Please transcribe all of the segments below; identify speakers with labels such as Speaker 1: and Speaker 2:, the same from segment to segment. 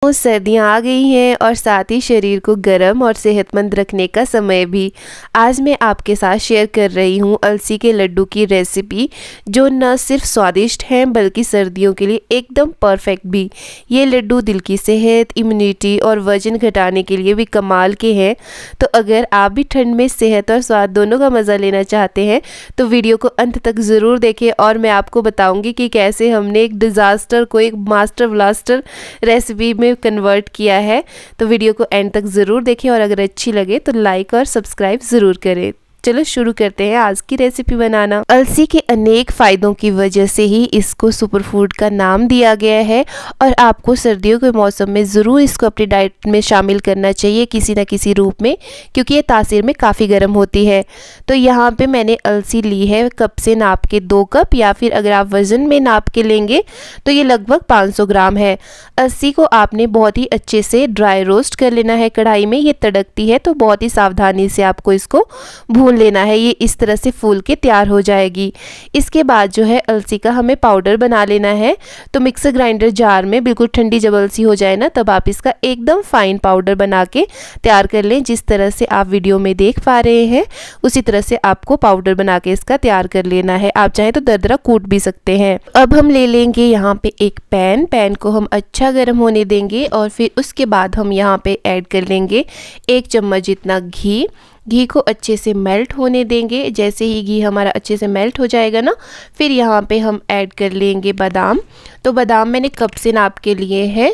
Speaker 1: तो सर्दियाँ आ गई हैं और साथ ही शरीर को गर्म और सेहतमंद रखने का समय भी। आज मैं आपके साथ शेयर कर रही हूँ अलसी के लड्डू की रेसिपी, जो न सिर्फ स्वादिष्ट हैं बल्कि सर्दियों के लिए एकदम परफेक्ट भी। ये लड्डू दिल की सेहत, इम्यूनिटी और वजन घटाने के लिए भी कमाल के हैं। तो अगर आप भी ठंड में सेहत और स्वाद दोनों का मज़ा लेना चाहते हैं तो वीडियो को अंत तक ज़रूर देखें और मैं आपको बताऊँगी कि कैसे हमने एक डिज़ास्टर को एक मास्टर ब्लास्टर रेसिपी में कन्वर्ट किया है। तो वीडियो को एंड तक ज़रूर देखें और अगर अच्छी लगे तो लाइक और सब्सक्राइब ज़रूर करें। चलो शुरू करते हैं आज की रेसिपी बनाना। अलसी के अनेक फ़ायदों की वजह से ही इसको सुपरफूड का नाम दिया गया है और आपको सर्दियों के मौसम में ज़रूर इसको अपनी डाइट में शामिल करना चाहिए किसी न किसी रूप में, क्योंकि ये तासीर में काफ़ी गर्म होती है। तो यहाँ पे मैंने अलसी ली है कप से नाप के 2 कप, या फिर अगर आप वज़न में नाप के लेंगे तो ये लगभग 500 ग्राम है। अलसी को आपने बहुत ही अच्छे से ड्राई रोस्ट कर लेना है कढ़ाई में। ये तड़कती है तो बहुत ही सावधानी से आपको इसको भून लेना है। ये इस तरह से फूल के तैयार हो जाएगी। इसके बाद जो है अलसी का हमें पाउडर बना लेना है। तो मिक्सर ग्राइंडर जार में बिल्कुल ठंडी जब अलसी हो जाए ना, तब आप इसका एकदम फाइन पाउडर बना के तैयार कर लें। जिस तरह से आप वीडियो में देख पा रहे हैं उसी तरह से आपको पाउडर बना के इसका तैयार कर लेना है। आप चाहें तो दरदरा कूट भी सकते हैं। अब हम ले लेंगे यहाँ पे एक पैन को हम अच्छा गर्म होने देंगे और फिर उसके बाद हम यहाँ पे ऐड कर लेंगे 1 चम्मच जितना घी को अच्छे से मेल्ट होने देंगे। जैसे ही घी हमारा अच्छे से मेल्ट हो जाएगा ना, फिर यहाँ पे हम ऐड कर लेंगे बादाम। तो बादाम मैंने कप से नाप के लिए हैं,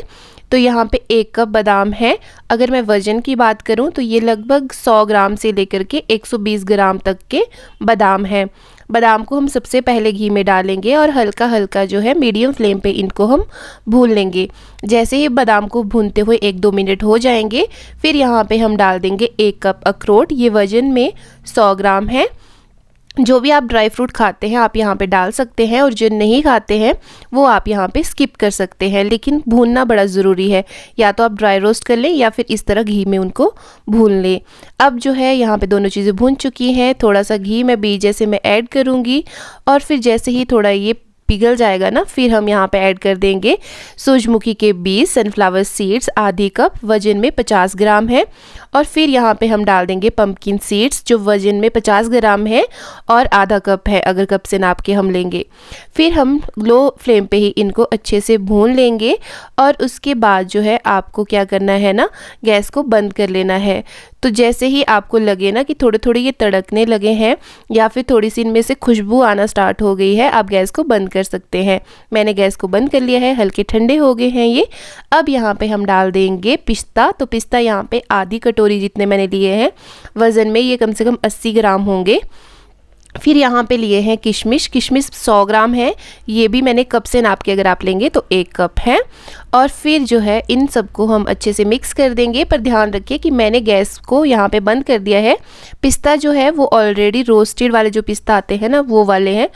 Speaker 1: तो यहाँ पे 1 कप बादाम है। अगर मैं वज़न की बात करूँ तो ये लगभग 100 ग्राम से लेकर के 120 ग्राम तक के बादाम हैं। बादाम को हम सबसे पहले घी में डालेंगे और हल्का हल्का जो है मीडियम फ्लेम पे इनको हम भून लेंगे। जैसे ही बादाम को भूनते हुए 1-2 मिनट हो जाएंगे, फिर यहाँ पे हम डाल देंगे 1 कप अखरोट। ये वज़न में 100 ग्राम है। जो भी आप ड्राई फ्रूट खाते हैं आप यहाँ पे डाल सकते हैं और जो नहीं खाते हैं वो आप यहाँ पे स्किप कर सकते हैं, लेकिन भूनना बड़ा ज़रूरी है। या तो आप ड्राई रोस्ट कर लें या फिर इस तरह घी में उनको भून लें। अब जो है यहाँ पे दोनों चीज़ें भून चुकी हैं। थोड़ा सा घी मैं बीच जैसे मैं ऐड करूँगी और फिर जैसे ही थोड़ा ये पिघल जाएगा ना, फिर हम यहाँ पे ऐड कर देंगे सूरजमुखी के बीज, सनफ्लावर सीड्स आधी कप, वजन में 50 ग्राम है। और फिर यहाँ पे हम डाल देंगे पंपकिन सीड्स, जो वजन में 50 ग्राम है और आधा कप है अगर कप से नाप के हम लेंगे। फिर हम लो फ्लेम पे ही इनको अच्छे से भून लेंगे और उसके बाद जो है आपको क्या करना है ना, गैस को बंद कर लेना है। तो जैसे ही आपको लगे ना कि थोड़े थोड़े ये तड़कने लगे हैं या फिर थोड़ी सी इनमें से खुशबू आना स्टार्ट हो गई है, आप गैस को बंद कर सकते हैं। मैंने गैस को बंद कर लिया है, हल्के ठंडे हो गए हैं ये। अब यहाँ पे हम डाल देंगे पिस्ता। तो पिस्ता यहाँ पे आधी कटोरी जितने मैंने लिए हैं, वज़न में ये कम से कम 80 ग्राम होंगे। फिर यहाँ पे लिए हैं किशमिश 100 ग्राम है। ये भी मैंने कप से नाप के अगर आप लेंगे तो 1 कप है। और फिर जो है इन सबको हम अच्छे से मिक्स कर देंगे, पर ध्यान रखिए कि मैंने गैस को यहाँ पे बंद कर दिया है। पिस्ता जो है वो ऑलरेडी रोस्टेड वाले जो पिस्ता आते हैं ना, वो वाले हैं।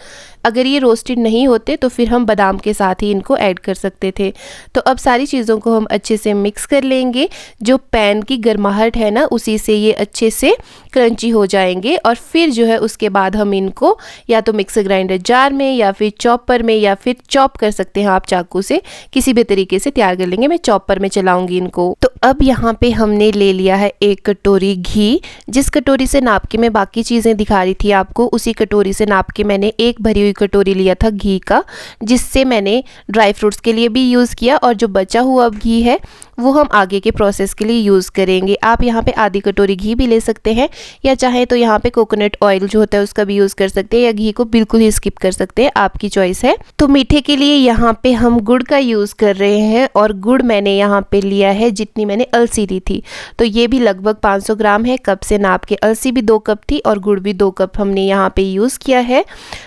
Speaker 1: अगर ये रोस्टेड नहीं होते तो फिर हम बादाम के साथ ही इनको ऐड कर सकते थे। तो अब सारी चीज़ों को हम अच्छे से मिक्स कर लेंगे। जो पैन की गर्माहट है ना, उसी से ये अच्छे से क्रंची हो जाएंगे। और फिर जो है उसके बाद हम इनको या तो मिक्सर ग्राइंडर जार में या फिर चॉपर में, या फिर चॉप कर सकते हैं आप चाकू से, किसी भी तरीके से तैयार कर लेंगे। मैं चॉपर में चलाऊंगी इनको। तो अब यहाँ पे हमने ले लिया है 1 कटोरी घी। जिस कटोरी से नाप के मैं बाकी चीज़ें दिखा रही थी आपको, उसी कटोरी से नाप के मैंने 1 भरी हुई कटोरी लिया था घी का, जिससे मैंने ड्राई फ्रूट्स के लिए भी यूज़ किया। और जो बचा हुआ घी है वो हम आगे के प्रोसेस के लिए यूज़ करेंगे। आप यहाँ पे आधी कटोरी घी भी ले सकते हैं, या चाहे तो यहाँ पे कोकोनट ऑयल जो होता है उसका भी यूज़ कर सकते हैं, या घी को बिल्कुल ही स्किप कर सकते हैं, आपकी चॉइस है। तो मीठे के लिए यहाँ पे हम गुड़ का यूज़ कर रहे हैं और गुड़ मैंने यहाँ पे लिया है जितनी मैंने अलसी ली थी। तो ये भी लगभग 500 ग्राम है कप से नाप के। अलसी भी 2 कप थी और गुड़ भी 2 कप हमने यहाँ पे यूज़ किया है।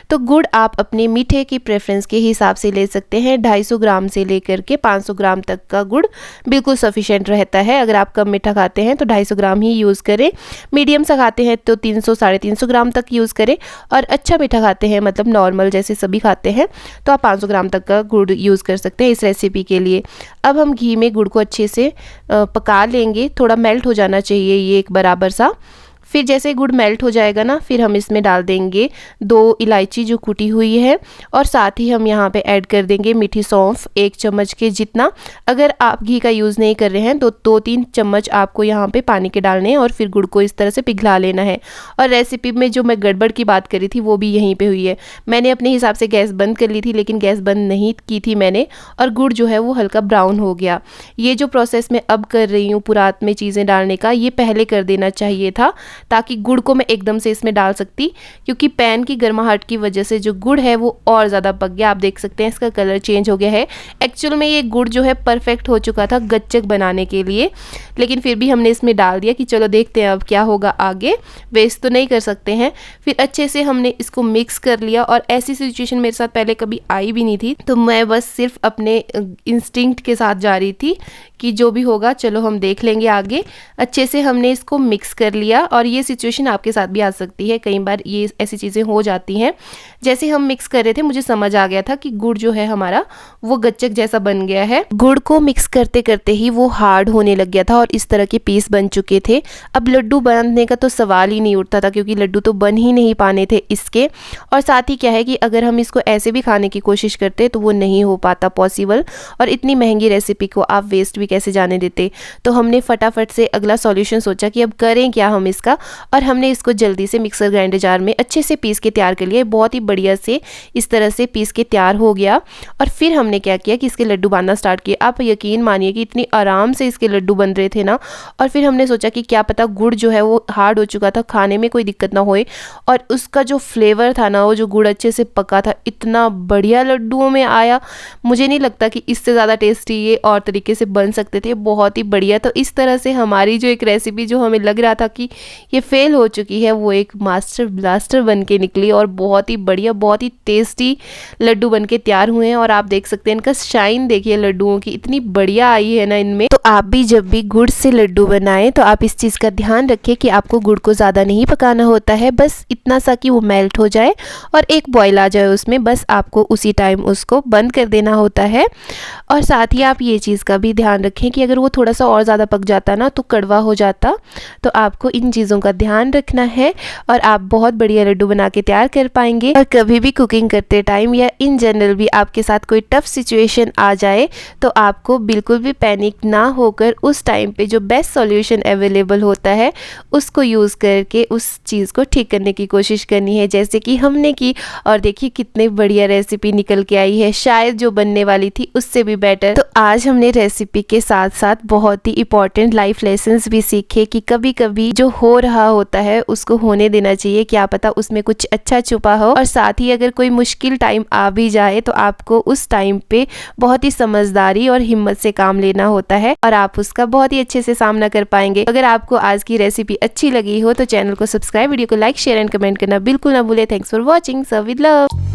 Speaker 1: तो गुड़ आप अपने मीठे की प्रेफरेंस के हिसाब से ले सकते हैं। 250 ग्राम से लेकर के 500 ग्राम तक का गुड़ बिल्कुल सफिशेंट रहता है। अगर आप कम मीठा खाते हैं तो 250 ग्राम ही यूज़ करें, मीडियम सा खाते हैं तो 300-350 ग्राम तक यूज़ करें, और अच्छा मीठा खाते हैं मतलब नॉर्मल जैसे सभी खाते हैं तो आप 500 ग्राम तक का गुड़ यूज़ कर सकते हैं इस रेसिपी के लिए। अब हम घी में गुड़ को अच्छे से पका लेंगे। थोड़ा मेल्ट हो जाना चाहिए ये एक बराबर सा। फिर जैसे गुड़ मेल्ट हो जाएगा ना, फिर हम इसमें डाल देंगे 2 इलायची जो कुटी हुई है, और साथ ही हम यहाँ पे ऐड कर देंगे मीठी सौंफ 1 चम्मच के जितना। अगर आप घी का यूज़ नहीं कर रहे हैं तो 2-3 चम्मच आपको यहाँ पे पानी के डालने हैं और फिर गुड़ को इस तरह से पिघला लेना है। और रेसिपी में जो मैं गड़बड़ की बात करी थी वो भी यहीं पे हुई है। मैंने अपने हिसाब से गैस बंद कर ली थी, लेकिन गैस बंद नहीं की थी मैंने, और गुड़ जो है वो हल्का ब्राउन हो गया। ये जो प्रोसेस मैं अब कर रही हूँ पुरात में चीज़ें डालने का, ये पहले कर देना चाहिए था, ताकि गुड़ को मैं एकदम से इसमें डाल सकती, क्योंकि पैन की गर्माहट की वजह से जो गुड़ है वो और ज़्यादा पक गया। आप देख सकते हैं इसका कलर चेंज हो गया है। एक्चुअल में ये गुड़ जो है परफेक्ट हो चुका था गच्चक बनाने के लिए, लेकिन फिर भी हमने इसमें डाल दिया कि चलो देखते हैं अब क्या होगा आगे, वेस्ट तो नहीं कर सकते हैं। फिर अच्छे से हमने इसको मिक्स कर लिया, और ऐसी सिचुएशन मेरे साथ पहले कभी आई भी नहीं थी, तो मैं बस सिर्फ अपने इंस्टिंक्ट के साथ जा रही थी कि जो भी होगा चलो हम देख लेंगे आगे। अच्छे से हमने इसको मिक्स कर लिया, और ये सिचुएशन आपके साथ भी आ सकती है, कई बार ये ऐसी चीज़ें हो जाती हैं। जैसे हम मिक्स कर रहे थे मुझे समझ आ गया था कि गुड़ जो है हमारा वो गच्चक जैसा बन गया है। गुड़ को मिक्स करते करते ही वो हार्ड होने लग गया था और इस तरह के पीस बन चुके थे। अब लड्डू बनने का तो सवाल ही नहीं उठता था, क्योंकि लड्डू तो बन ही नहीं पाने थे इसके। और साथ ही क्या है कि अगर हम इसको ऐसे भी खाने की कोशिश करते तो वो नहीं हो पाता पॉसिबल, और इतनी महंगी रेसिपी को आप वेस्ट भी कैसे जाने देते। तो हमने फटाफट से अगला सॉल्यूशन सोचा कि अब करें क्या हम इसका, और हमने इसको जल्दी से मिक्सर ग्राइंडर जार में अच्छे से पीस के तैयार कर लिया। बहुत ही बढ़िया से इस तरह से पीस के तैयार हो गया। और फिर हमने क्या किया कि इसके लड्डू बनना स्टार्ट किए। आप यकीन मानिए कि इतनी आराम से इसके लड्डू बन रहे थे ना। और फिर हमने सोचा कि क्या पता गुड़ जो है वो हार्ड हो चुका था, खाने में कोई दिक्कत ना होए, और उसका जो फ्लेवर था ना, वो जो गुड़ अच्छे से पका था, इतना बढ़िया लड्डुओं में आया। मुझे नहीं लगता कि इससे ज़्यादा टेस्टी ये और तरीके से बन सकते थे। बहुत ही बढ़िया। तो इस तरह से हमारी जो एक रेसिपी जो हमें लग रहा था कि ये फेल हो चुकी है, वो एक मास्टर ब्लास्टर बन के निकली, और बहुत ही बढ़िया, बहुत ही टेस्टी लड्डू बन के तैयार हुए हैं। और आप देख सकते हैं इनका शाइन देखिए लड्डुओं की, इतनी बढ़िया आई है ना इनमें। तो आप भी जब भी गुड़ से लड्डू बनाएं तो आप इस चीज़ का ध्यान रखें कि आपको गुड़ को ज़्यादा नहीं पकाना होता है, बस इतना सा कि वो मेल्ट हो जाए और एक बॉयल आ जाए उसमें, बस आपको उसी टाइम उसको बंद कर देना होता है। और साथ ही आप ये चीज़ का भी ध्यान रखें कि अगर वो थोड़ा सा और ज़्यादा पक जाता ना तो कड़वा हो जाता। तो आपको इन चीज़ों का ध्यान रखना है, और आप बहुत बढ़िया लड्डू बना के तैयार कर पाएंगे। और कभी भी कुकिंग करते टाइम या इन जनरल भी आपके साथ कोई टफ सिचुएशन आ जाए तो आपको बिल्कुल भी पैनिक ना होकर उस टाइम पे जो बेस्ट सॉल्यूशन अवेलेबल होता है उसको यूज़ करके उस चीज़ को ठीक करने की कोशिश करनी है, जैसे कि हमने की। और देखिए कितनी बढ़िया रेसिपी निकल के आई है, शायद जो बनने वाली थी उससे भी बेटर। तो आज हमने रेसिपी के साथ साथ बहुत ही इंपॉर्टेंट लाइफ लेसन्स भी सीखे कि कभी कभी जो हो रहा होता है उसको होने देना चाहिए, क्या पता उसमें कुछ अच्छा छुपा हो। और साथ ही अगर कोई मुश्किल टाइम आ भी जाए तो आपको उस टाइम पे बहुत ही समझदारी और हिम्मत से काम लेना होता है, और आप उसका बहुत ही अच्छे से सामना कर पाएंगे। अगर आपको आज की रेसिपी अच्छी लगी हो तो चैनल को सब्सक्राइब, वीडियो को लाइक, शेयर एंड कमेंट करना बिल्कुल ना भूले। Thanks for watching, serve with love.